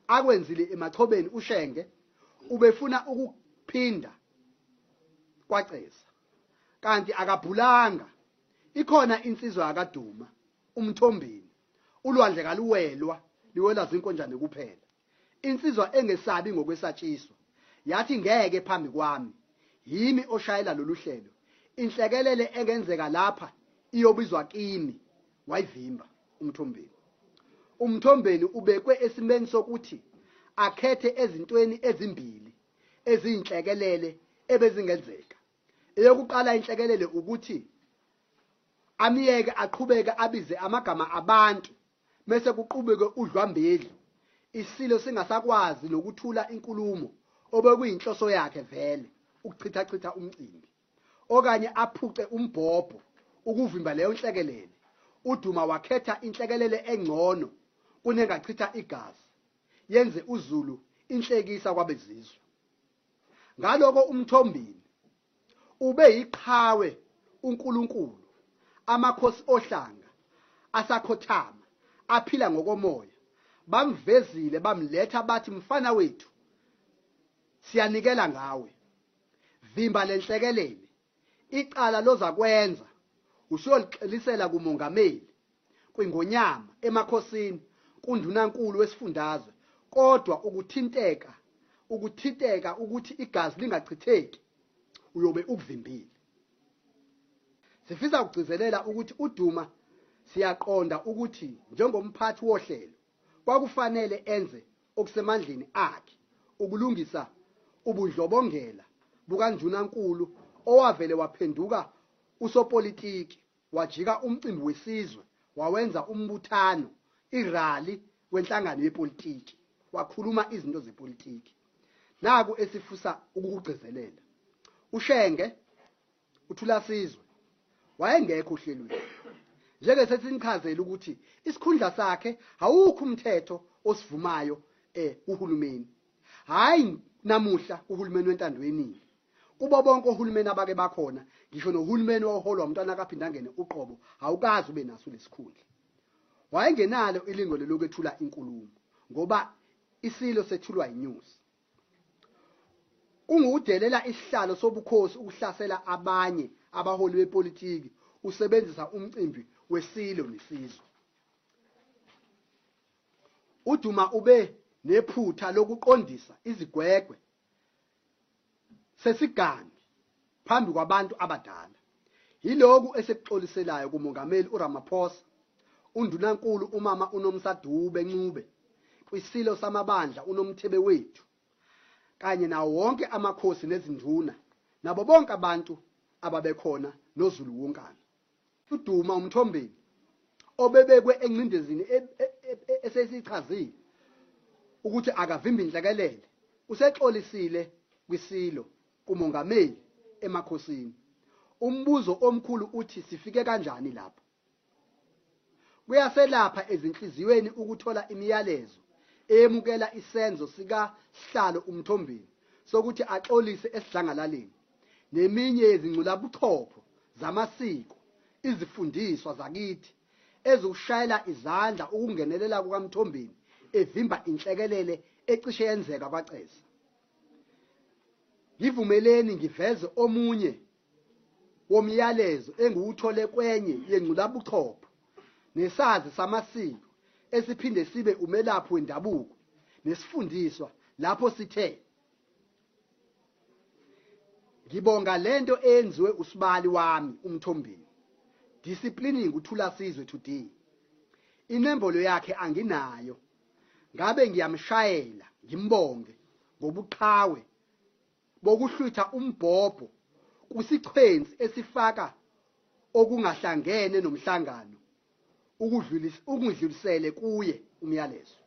akwenzile emachobeni uShenge ubefuna ukuphinda kwaceza kanti akabhulanga. Ikhona insizwa yakaduma uMthombeni, ulwandle kaluwelwa liwela zinkonjane kuphela. Insizwa engesabi ngokwesatshiswa yathi ngeke phambi kwami, yimi oshayela lolu hlelo. Inhlekelele engenzeka lapha iyobizwa kimi. Wayivimba uMthombeni. uMthombeni ubekwe esimeni sokuthi akhethe ezintweni ezimbili eziyinhlekelele ebezingenzeka. Eyokuqala inhlekelele ukuthi amiyeke aqhubeke abize amagama abantu bese kuqhubeke udlwambedlu, isilo singasakwazi lokuthula inkulumo obekuyinhloso yakhe vele ukuchithachitha umcimbi, okanye aphuce umbhobho ukuvimba leyo nhlekelele. uDuma wakhetha inhlekelele engcono kunengachitha igazi, yenze uZulu inhlekisa kwabezizwe. Ngaloko uMthombeni ube yiqhawe uNkulunkulu, amakhosi ohlanga asakhothama aphila ngokomoya bamvezile bamletha bathi, mfana wethu siyanikela ngawe, vimba lenhlekelele, icala loza kwenza usiyolixelisela kumongameli, kwingonyama, emakhosini, kuNdunakulu wesifundazwe, kodwa ukuthinteka ukuthi igazi lingachitheki uyobe ukuvimbile. Sifisa ukugcizelela ukuthi uDuma siyaqonda ukuthi njengomphathi wohlelo kwakufanele enze okusemandleni akhe ukulungisa ubundlobongela bukaNdunakulu owavele waphenduka usopolitiki, wajika umcimbi wesizwe, wawenza umbuthano, irali wenhlangano yepolitiki, wakhuluma izinto zepolitiki. Naku esifisa ukukugcizelela, uShenge uThulasizwe wayengekho ohlelweni. Njenge sesinichazela ukuthi isikhundla sakhe awukho umthetho osivumayo uhulumeni. Hayi namuhla uhulumeni wentando yeningi. Kubo bonke ohulumeni abake bakhona, ngisho nohulumeni oholwa umntwana kaphinda ngene uqobo, awukazi ube naso lesikhundla. Wayengenalo ilungelo lokwethula inkulumo ngoba isilo sethulwa inyosi. Ungudelela isihlalo sobukhosi ukuhlasela abanye abaholi bepolitiki usebenzisa umcimbi wesilo nesizwe. uDuma ube nephutha lokuqondisa izigwegwe sesigangi phambi kwabantu abadala. Yiloku esekuxoliselayo kumongameli uRamaphosa, uNdunakulu umama uNomsadube Ncube, kwisilo samabandla uNomthebe wethu, kanye nawo wonke amakhosi nezinduna nabo bonke abantu ababekhona noZulu wonkana. uDuma uMthombeni obebekwe encindezini esesichazile ukuthi akavimba inhlekelele usexolisile kwisilo kumongameli emakhosini. Umbuzo omkhulu uthi sifike kanjani lapho? Kuyaselapha ezinhliziyweni ukuthola imiyalezo eyemukela isenzo sikaSihlalo uMthombeni sokuthi axolise esidlangalaleni neminye yezinculabuchopho zamasiko, izifundiswa zakithi ezokushayela izandla ukungenelela kukaMthombeni evimba inhlekelele ecishe yenzeka kwaceza. Ngivumeleni ngiveze omunye womyalezo engiwuthole kwenye yenculabuchopho nesazi samasiko esiphinde sibe umelaphi wendabuko nesifundiswa lapho sithe, ngibonga lento eyenziwe usibali wami uMthombeni, disciplining uThulasizwe today. Inembolo yakhe anginayo, ngabe ngiyamshayela ngimbonge ngobuqhawe bokuhlwitha umbhobho kusichwenzi esifaka okungahlangene nomhlangano ukudlulisele kuye umyalezo.